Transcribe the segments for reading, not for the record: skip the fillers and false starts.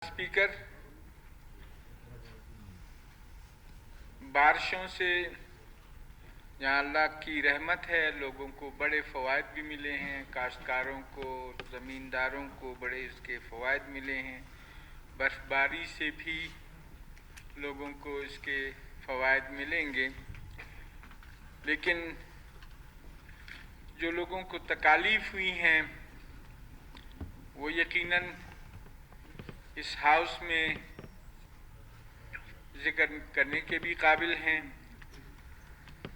Speaker, बारिशों से जहाँ अल्लाह की रहमत है, लोगों को बड़े फ़वाइद भी मिले हैं। काश्तकारों को, ज़मींदारों को बड़े इसके फ़वाइद मिले हैं। बर्फ़बारी से भी लोगों को इसके फ़वाइद मिलेंगे, लेकिन जो लोगों को तकालीफ हुई हैं वो यकीनन इस हाउस में जिक्र करने के भी काबिल हैं,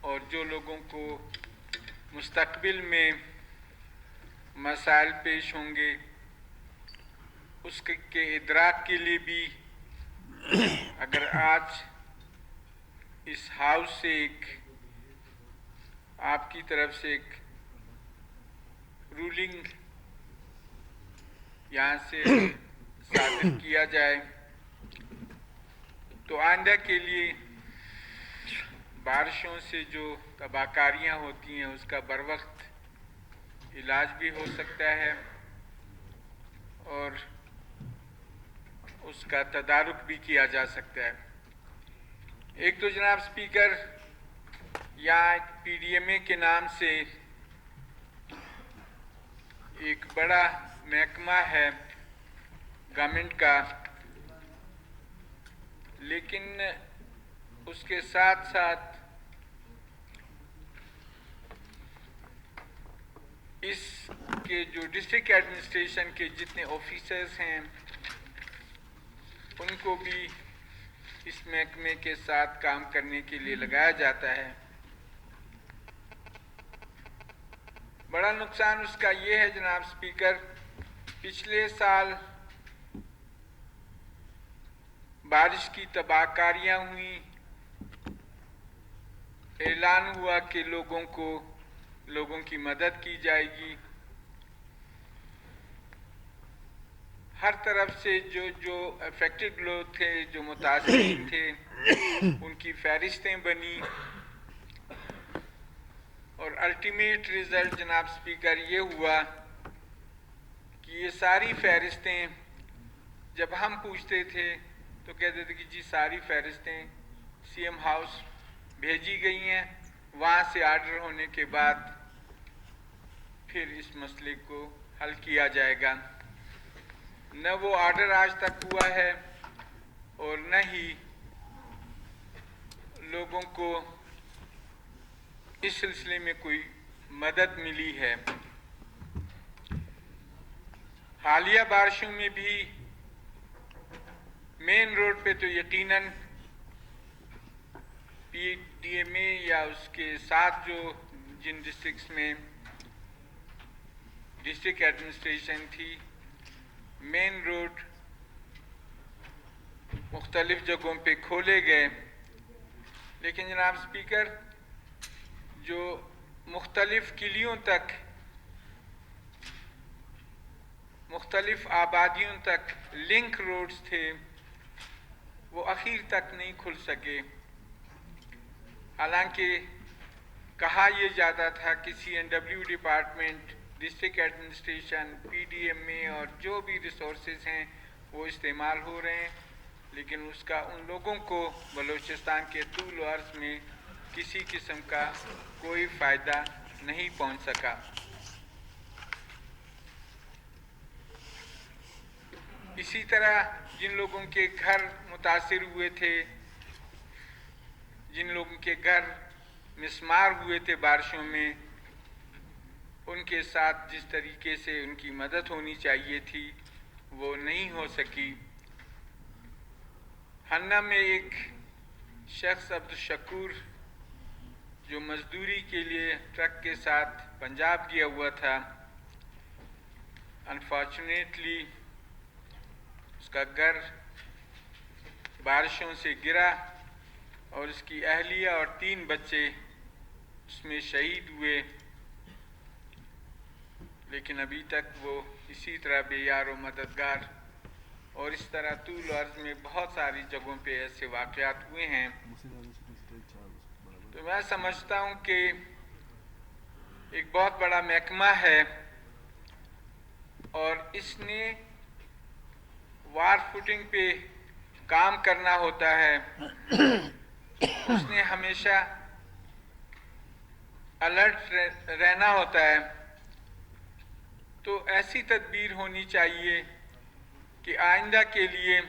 और जो लोगों को मुस्तकबिल में मसाइल पेश होंगे उसके इदराक के लिए भी अगर आज इस हाउस से आपकी तरफ से एक रूलिंग यहाँ से साबित किया जाए तो आइंदा के लिए बारिशों से जो तबाहकारियाँ होती हैं उसका बरवक्त इलाज भी हो सकता है और उसका तदारुक भी किया जा सकता है। एक तो जनाब स्पीकर, यहाँ पीडीएमए के नाम से एक बड़ा महकमा है गवर्नमेंट का, लेकिन उसके साथ साथ इसके जो डिस्ट्रिक्ट एडमिनिस्ट्रेशन के जितने ऑफिसर्स हैं उनको भी इस महकमे के साथ काम करने के लिए लगाया जाता है। बड़ा नुकसान उसका ये है जनाब स्पीकर, पिछले साल बारिश की तबाहकारियाँ हुई, ऐलान हुआ कि लोगों की मदद की जाएगी। हर तरफ से जो अफेक्टेड लोग थे, जो मुतासिर थे, उनकी फहरिस्तें बनी और अल्टीमेट रिजल्ट जनाब स्पीकर ये हुआ कि ये सारी फहरिस्तें जब हम पूछते थे तो कहते थे कि जी सारी फहरिस्तें सीएम हाउस भेजी गई हैं, वहाँ से आर्डर होने के बाद फिर इस मसले को हल किया जाएगा। न वो आर्डर आज तक हुआ है और न ही लोगों को इस सिलसिले में कोई मदद मिली है। हालिया बारिशों में भी मेन रोड पे तो यकीनन पीडीएमए या उसके साथ जो जिन डिस्ट्रिक्ट्स में डिस्ट्रिक्ट एडमिनिस्ट्रेशन थी, मेन रोड मुख्तलिफ जगहों पे खोले गए, लेकिन जनाब स्पीकर जो मुख्तलिफ किलियों तक, मुख्तलिफ आबादियों तक लिंक रोड्स थे वो आखिर तक नहीं खुल सके। हालांकि कहा यह जाता था कि CNW department, district administration, PDMA और जो भी रिसोर्सेज हैं वो इस्तेमाल हो रहे हैं, लेकिन उसका उन लोगों को बलूचिस्तान के तूल व अर्ज़ में किसी किस्म का कोई फ़ायदा नहीं पहुंच सका। इसी तरह जिन लोगों के घर मुतासिर हुए थे, जिन लोगों के घर मिसमार हुए थे बारिशों में, उनके साथ जिस तरीके से उनकी मदद होनी चाहिए थी वो नहीं हो सकी। हन्ना में एक शख्स अब्दुल शकूर जो मजदूरी के लिए ट्रक के साथ पंजाब गया हुआ था, अनफॉर्चुनेटली उसका घर बारिशों से गिरा और उसकी अहलिया और 3 बच्चे उसमें शहीद हुए, लेकिन अभी तक वो इसी तरह बेयार व मददगार, और इस तरह तूल अर्ज़ में बहुत सारी जगहों पे ऐसे वाक़यात हुए हैं। तो मैं समझता हूँ कि एक बहुत बड़ा महकमा है और इसने वार फुटिंग पे काम करना होता है, उसने हमेशा अलर्ट रहना होता है। तो ऐसी तदबीर होनी चाहिए कि आइंदा के लिए,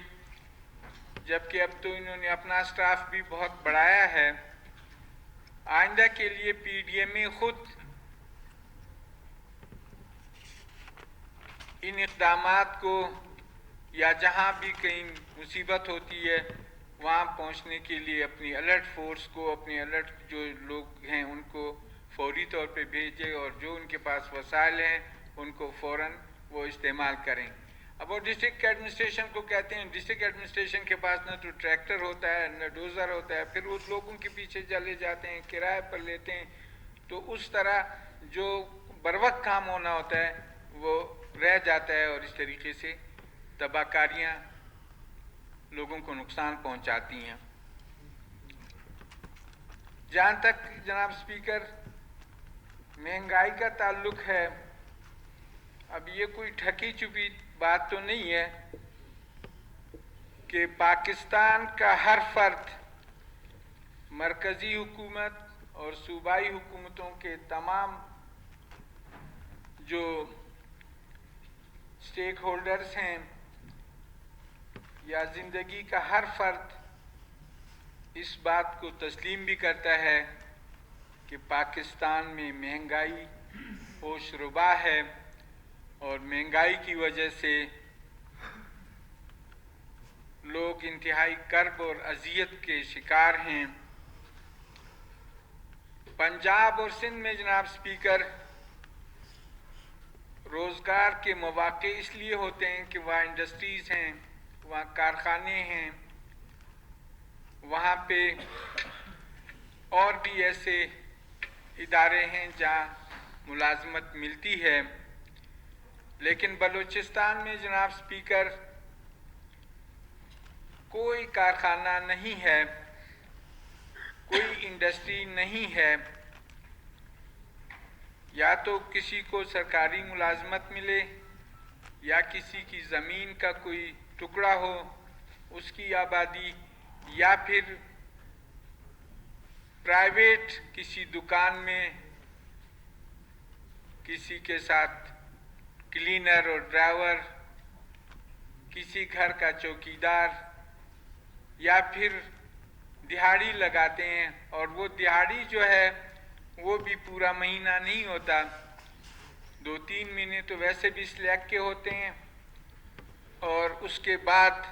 जबकि अब तो इन्होंने अपना स्टाफ भी बहुत बढ़ाया है, आइंदा के लिए पीडीएम में खुद इन इक़दामात को, या जहां भी कहीं मुसीबत होती है वहां पहुंचने के लिए अपनी अलर्ट फोर्स को, अपने अलर्ट जो लोग हैं उनको फौरी तौर पे भेजें, और जो उनके पास वसाइल हैं उनको फ़ौरन वो इस्तेमाल करें। अब वो डिस्ट्रिक्ट एडमिनिस्ट्रेशन को कहते हैं, डिस्ट्रिक्ट एडमिनिस्ट्रेशन के पास न तो ट्रैक्टर होता है न डोज़र होता है, फिर उस लोगों के पीछे चले जाते हैं, किराए पर लेते हैं, तो उस तरह जो बरवक्त काम होना होता है वो रह जाता है, और इस तरीके से तबाहकारियाँ लोगों को नुकसान पहुंचाती हैं। जहाँ तक जनाब स्पीकर महंगाई का ताल्लुक है, अब ये कोई ठकी छुपी बात तो नहीं है कि पाकिस्तान का हर फर्द मरकज़ी हुकूमत और सूबाई हुकूमतों के तमाम जो स्टेक होल्डर्स हैं, या ज़िंदगी का हर फर्द इस बात को तस्लीम भी करता है कि पाकिस्तान में महंगाई होशरुबा है, और महंगाई की वजह से लोग इंतहाई कर्ब और अजियत के शिकार हैं। पंजाब और सिंध में जनाब स्पीकर रोज़गार के मौक़े इसलिए होते हैं कि वहाँ इंडस्ट्रीज़ हैं, वहाँ कारखाने हैं, वहाँ पे और भी ऐसे इदारे हैं जहाँ मुलाजमत मिलती है। लेकिन बलूचिस्तान में जनाब स्पीकर कोई कारखाना नहीं है, कोई इंडस्ट्री नहीं है, या तो किसी को सरकारी मुलाजमत मिले या किसी की ज़मीन का कोई टुकड़ा हो उसकी आबादी, या फिर प्राइवेट किसी दुकान में किसी के साथ क्लीनर और ड्राइवर, किसी घर का चौकीदार, या फिर दिहाड़ी लगाते हैं, और वो दिहाड़ी जो है वो भी पूरा महीना नहीं होता, 2-3 महीने तो वैसे भी स्लैग के होते हैं, और उसके बाद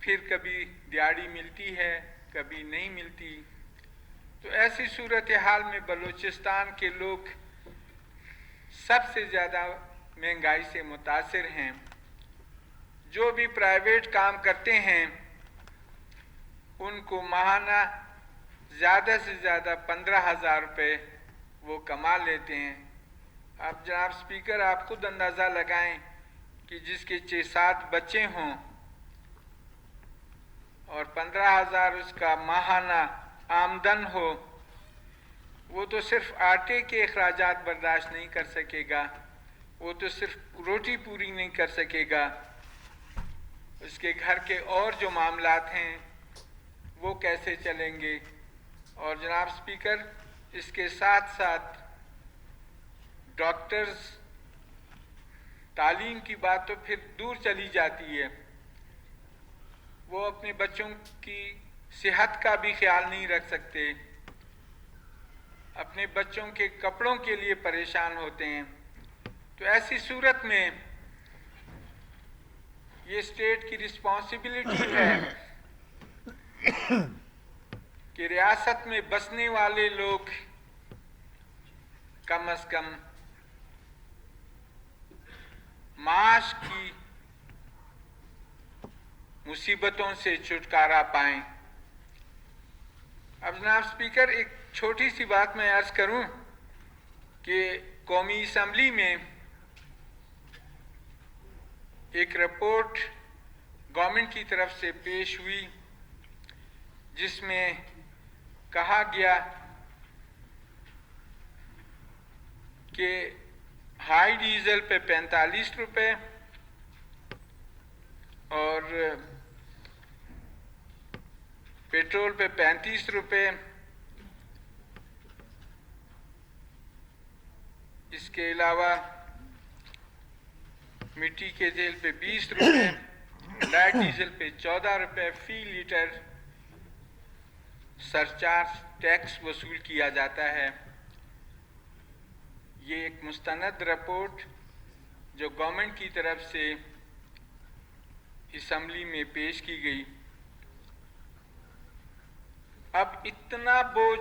फिर कभी दिहाड़ी मिलती है कभी नहीं मिलती। तो ऐसी सूरत हाल में बलूचिस्तान के लोग सबसे ज़्यादा महंगाई से मुतासिर हैं। जो भी प्राइवेट काम करते हैं उनको माहाना ज़्यादा से ज़्यादा 15,000 रुपये वो कमा लेते हैं। अब जनाब स्पीकर आप खुद अंदाज़ा लगाएं कि जिसके 6-7 बच्चे हों और 15,000 उसका माहाना आमदन हो, वो तो सिर्फ आटे के अखराजात बर्दाश्त नहीं कर सकेगा, वो तो सिर्फ रोटी पूरी नहीं कर सकेगा, उसके घर के और जो मामलात हैं वो कैसे चलेंगे। और जनाब स्पीकर इसके साथ साथ डॉक्टर्स, तालीम की बात तो फिर दूर चली जाती है, वो अपने बच्चों की सेहत का भी ख्याल नहीं रख सकते, अपने बच्चों के कपड़ों के लिए परेशान होते हैं। तो ऐसी सूरत में ये स्टेट की रिस्पॉन्सिबिलिटी है कि रियासत में बसने वाले लोग कम अज कम माश की मुसीबतों से छुटकारा पाएं। अब जनाब स्पीकर एक छोटी सी बात मैं अर्ज करूं कि कौमी असम्बली में एक रिपोर्ट गवर्नमेंट की तरफ से पेश हुई जिसमें कहा गया कि हाई डीजल पे 45 रुपये और पेट्रोल पे 35 रुपये, इसके अलावा मिट्टी के तेल पे 20 रुपये, लाइट डीजल पे 14 रुपये फी लीटर सरचार्ज टैक्स वसूल किया जाता है। ये एक मुस्तनद रिपोर्ट जो गवर्नमेंट की तरफ से असेंबली में पेश की गई। अब इतना बोझ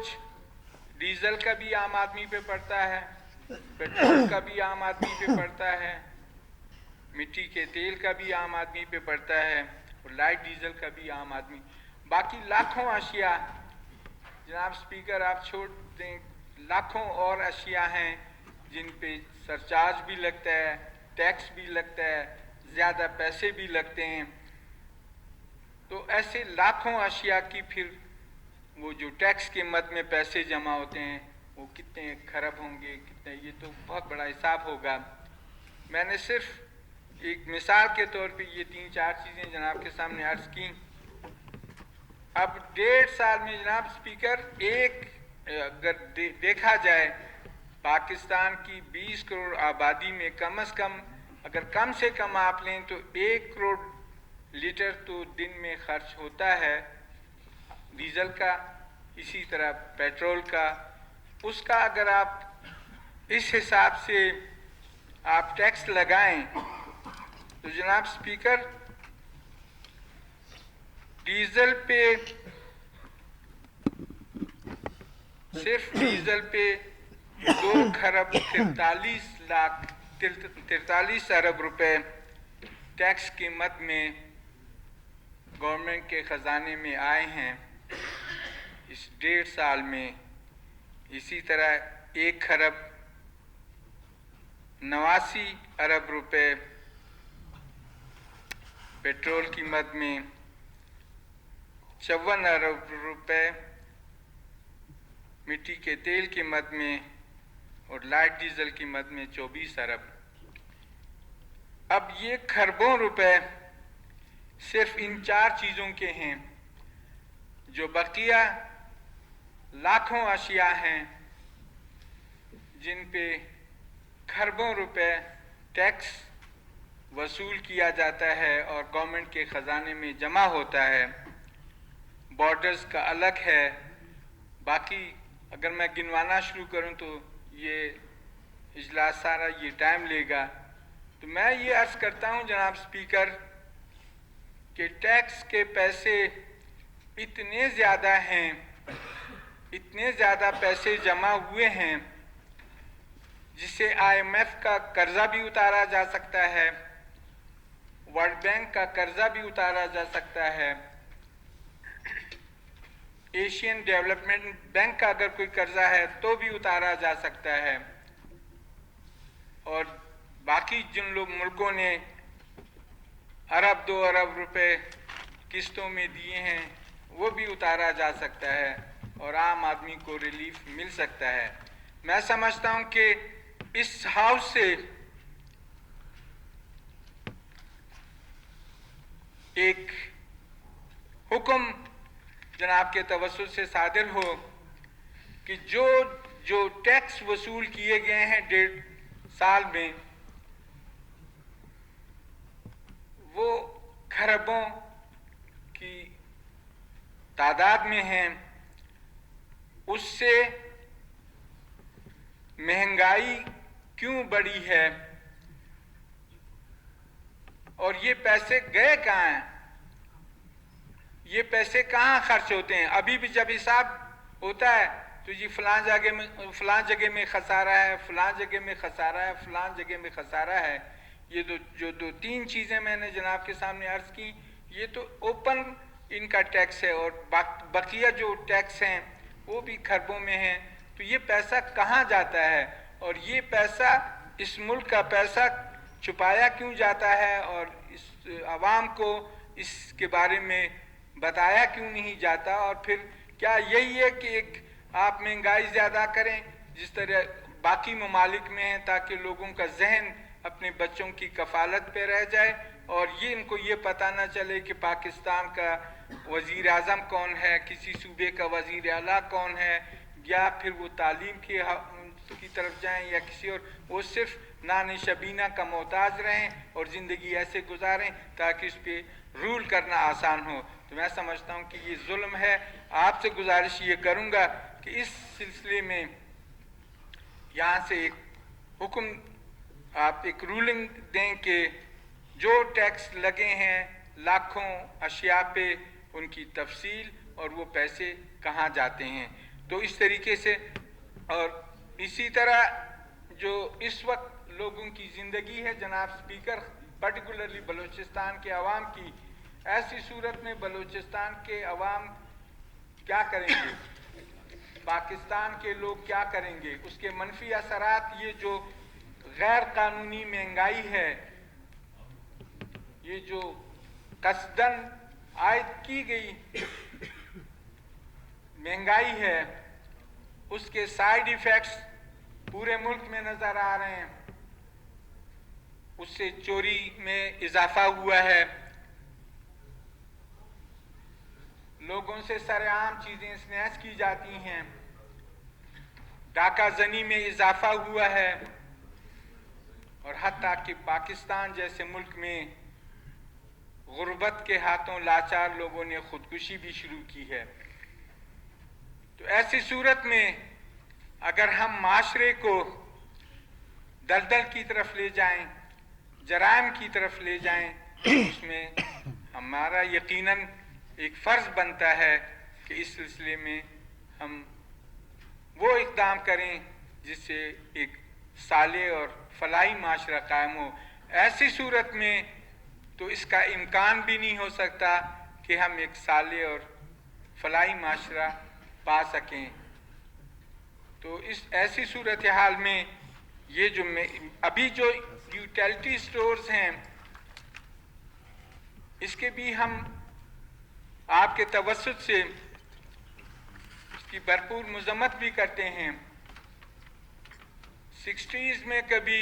डीजल का भी आम आदमी पे पड़ता है, पेट्रोल का भी आम आदमी पे पड़ता है, मिट्टी के तेल का भी आम आदमी पे पड़ता है और लाइट डीजल का भी आम आदमी, बाकी लाखों अशिया, जनाब स्पीकर आप छोड़ दें, लाखों और अशिया हैं जिन पे सरचार्ज भी लगता है, टैक्स भी लगता है, ज़्यादा पैसे भी लगते हैं। तो ऐसे लाखों अशिया की फिर वो जो टैक्स के मद में पैसे जमा होते हैं वो कितने खरब होंगे, कितने, ये तो बहुत बड़ा हिसाब होगा। मैंने सिर्फ एक मिसाल के तौर पे ये 3-4 चीज़ें जनाब के सामने अर्ज की। अब 1.5 साल में जनाब स्पीकर अगर देखा जाए पाकिस्तान की 20 करोड़ आबादी में कम से कम, अगर कम से कम आप लें तो 1 करोड़ लीटर तो दिन में खर्च होता है डीजल का, इसी तरह पेट्रोल का। उसका अगर आप इस हिसाब से आप टैक्स लगाएं तो जनाब स्पीकर डीजल पे, सिर्फ डीजल पे 2 खरब 43 अरब रुपए टैक्स कीमत में गवर्नमेंट के ख़जाने में आए हैं इस 1.5 साल में। इसी तरह 1 खरब 89 अरब रुपए पेट्रोल कीमत में, 54 अरब रुपए मिट्टी के तेल कीमत में और लाइट डीजल कीमत में 24 अरब। अब ये खरबों रुपए सिर्फ इन 4 चीज़ों के हैं, जो बकिया लाखों अशिया हैं जिन पे खरबों रुपए टैक्स वसूल किया जाता है और गवर्नमेंट के ख़जाने में जमा होता है। बॉर्डर्स का अलग है, बाकी अगर मैं गिनवाना शुरू करूं तो ये इजलास सारा ये टाइम लेगा। तो मैं ये अर्ज़ करता हूं जनाब स्पीकर कि टैक्स के पैसे इतने ज़्यादा हैं, इतने ज़्यादा पैसे जमा हुए हैं जिससे IMF का कर्जा भी उतारा जा सकता है, वर्ल्ड बैंक का कर्जा भी उतारा जा सकता है, एशियन डेवलपमेंट बैंक का अगर कोई कर्जा है तो भी उतारा जा सकता है, और बाकी जिन लोग मुल्कों ने अरब 2 अरब रुपए किस्तों में दिए हैं वो भी उतारा जा सकता है और आम आदमी को रिलीफ मिल सकता है। मैं समझता हूं कि इस हाउस से एक हुक्म जनाब के तवज्जुह से सादिर हो कि जो टैक्स वसूल किए गए हैं 1.5 साल में वो खरबों की तादाद में हैं, उससे महंगाई क्यों बढ़ी है और ये पैसे गए कहाँ हैं, ये पैसे कहाँ खर्च होते हैं। अभी भी जब हिसाब होता है तो जी फलां जगह में खसारा है, फलां जगह में खसारा है, फलां जगह में खसारा है। ये जो 2-3 चीज़ें मैंने जनाब के सामने अर्ज की, ये तो ओपन इनका टैक्स है और बकिया जो टैक्स हैं वो भी खरबों में हैं। तो ये पैसा कहाँ जाता है और ये पैसा, इस मुल्क का पैसा छुपाया क्यों जाता है और इस आवाम को इसके बारे में बताया क्यों नहीं जाता। और फिर क्या यही है कि एक आप महंगाई ज़्यादा करें जिस तरह बाकी ममालिक में है ताकि लोगों का जहन अपने बच्चों की कफालत पे रह जाए, और ये इनको ये पता ना चले कि पाकिस्तान का वज़ीर आज़म कौन है, किसी सूबे का वज़ीर आला कौन है, या फिर वो तालीम की तरफ जाएं या किसी और, वो सिर्फ नान शबीना का मोहताज रहें और ज़िंदगी ऐसे गुजारें ताकि उस पर रूल करना आसान हो। तो मैं समझता हूँ कि ये जुल्म है। आपसे गुजारिश ये करूँगा कि इस सिलसिले में यहाँ से एक हुक्म, आप एक रूलिंग दें कि जो टैक्स लगे हैं लाखों अशिया पे, उनकी तफसील और वो पैसे कहाँ जाते हैं। तो इस तरीके से, और इसी तरह जो इस वक्त लोगों की ज़िंदगी है जनाब स्पीकर, पर्टिकुलरली बलूचिस्तान के अवाम की, ऐसी सूरत में बलूचिस्तान के अवाम क्या करेंगे, पाकिस्तान के लोग क्या करेंगे, उसके मनफी असरात, ये जो गैर कानूनी महंगाई है, ये जो कसदन आयद की गई महंगाई है, उसके साइड इफ़ेक्ट्स पूरे मुल्क में नज़र आ रहे हैं। उससे चोरी में इजाफा हुआ है, लोगों से सरेआम चीज़ें स्नैच की जाती हैं, डाका जनी में इजाफा हुआ है, और हत्ता कि पाकिस्तान जैसे मुल्क में गुर्बत के हाथों लाचार लोगों ने खुदकुशी भी शुरू की है। तो ऐसी सूरत में अगर हम माशरे को दलदल की तरफ ले जाएं, जराइम की तरफ ले जाएं, तो उसमें हमारा यकीनन एक फ़र्ज़ बनता है कि इस सिलसिले में हम वो इक़दाम करें जिससे एक साले और फलाही माशरा कायम हो। ऐसी सूरत में तो इसका इम्कान भी नहीं हो सकता कि हम एक साले और फलाही माशरा पा सकें। तो इस ऐसी सूरत हाल में ये जो अभी जो यूटिलिटी स्टोर्स हैं, इसके भी हम आपके तवस्सुत से इसकी भरपूर मज़म्मत भी करते हैं। 60s में कभी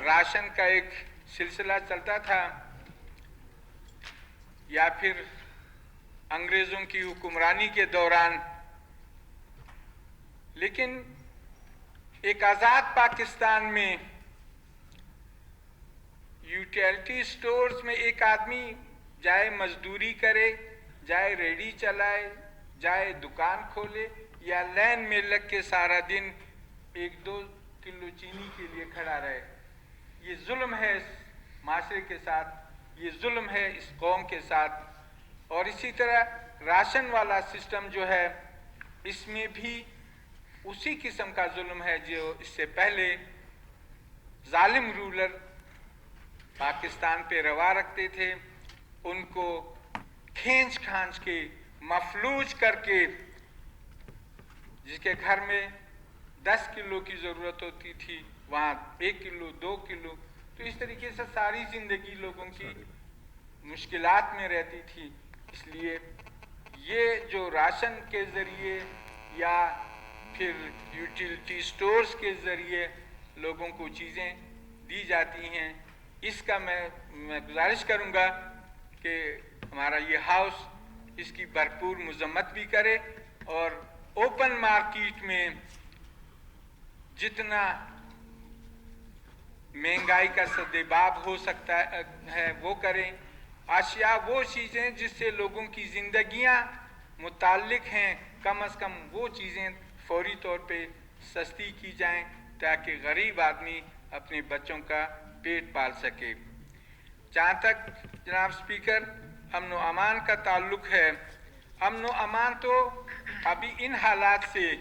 राशन का एक सिलसिला चलता था, या फिर अंग्रेज़ों की हुक्मरानी के दौरान, लेकिन एक आज़ाद पाकिस्तान में यूटिलिटी स्टोर्स में एक आदमी जाए मजदूरी करे, जाए रेडी चलाए, जाए दुकान खोले, या लाइन में लग के सारा दिन 1-2 किलो चीनी के लिए खड़ा रहे। ये जुल्म है इस माशरे के साथ, ये जुल्म है इस कौम के साथ। और इसी तरह राशन वाला सिस्टम जो है, इसमें भी उसी किस्म का जुल्म है जो इससे पहले जालिम रूलर पाकिस्तान पे रवा रखते थे, उनको खींच खांच के मफलूज करके, जिसके घर में 10 किलो की ज़रूरत होती थी वहाँ 1 किलो 2 किलो, तो इस तरीके से सारी ज़िंदगी लोगों की मुश्किलात में रहती थी। इसलिए ये जो राशन के ज़रिए या फिर यूटिलिटी स्टोर्स के ज़रिए लोगों को चीज़ें दी जाती हैं, इसका मैं गुजारिश करूँगा कि हमारा ये हाउस इसकी भरपूर मज़म्मत भी करे, और ओपन मार्केट में जितना महंगाई का सद्देबाब हो सकता है वो करें। अशिया वो चीज़ें जिससे लोगों की ज़िंदगियां मुताल्लिक हैं, कम अज़ कम वो चीज़ें फौरी तौर पे सस्ती की जाएं ताकि गरीब आदमी अपने बच्चों का पेट पाल सके। जहाँ तक जनाब स्पीकर अमन व अमान का ताल्लुक़ है, अमन व अमान तो अभी इन हालात से,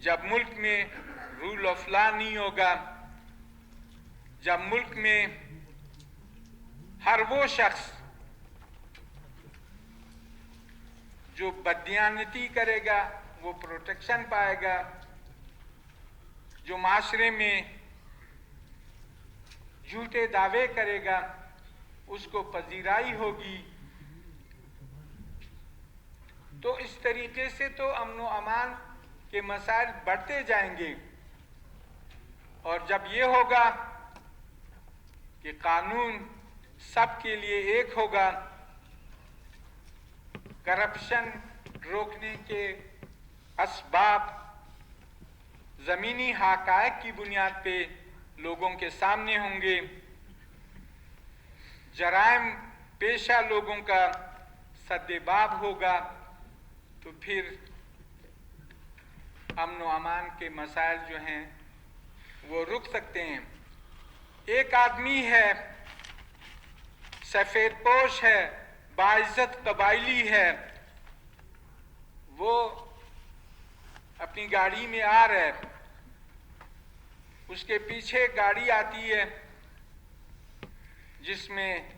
जब मुल्क में रूल ऑफ लॉ नहीं होगा, जब मुल्क में हर वो शख्स जो बददियानती करेगा वो प्रोटेक्शन पाएगा, जो माशरे में झूठे दावे करेगा उसको पजीराई होगी। तो इस तरीके से तो अमन व अमान के मसाइल बढ़ते जाएंगे, और जब ये होगा कि कानून सबके लिए एक होगा, करप्शन रोकने के असबाब जमीनी हकायक की बुनियाद पे लोगों के सामने होंगे, जराइम पेशा लोगों का सद्देबाब होगा, तो फिर अमन व अमान के मसाइल जो हैं वो रुक सकते हैं। एक आदमी है, सफेद पोश है, बाइज्जत कबायली है, वो अपनी गाड़ी में आ रहा है, उसके पीछे गाड़ी आती है जिसमें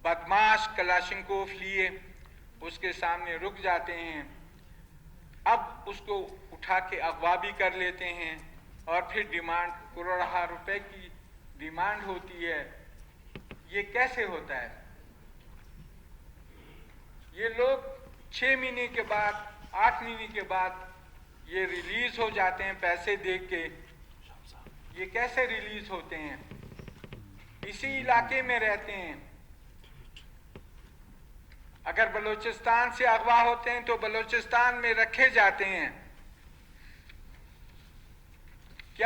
बदमाश कलाशिनकोफ लिए उसके सामने रुक जाते हैं। अब उसको उठा के अगवा भी कर लेते हैं और फिर डिमांड करोड़ों रुपए की डिमांड होती है। ये कैसे होता है? ये लोग 6 महीने के बाद, 8 महीने के बाद ये रिलीज हो जाते हैं पैसे दे के। ये कैसे रिलीज होते हैं? इसी इलाके में रहते हैं। अगर बलूचिस्तान से अगवा होते हैं तो बलूचिस्तान में रखे जाते हैं।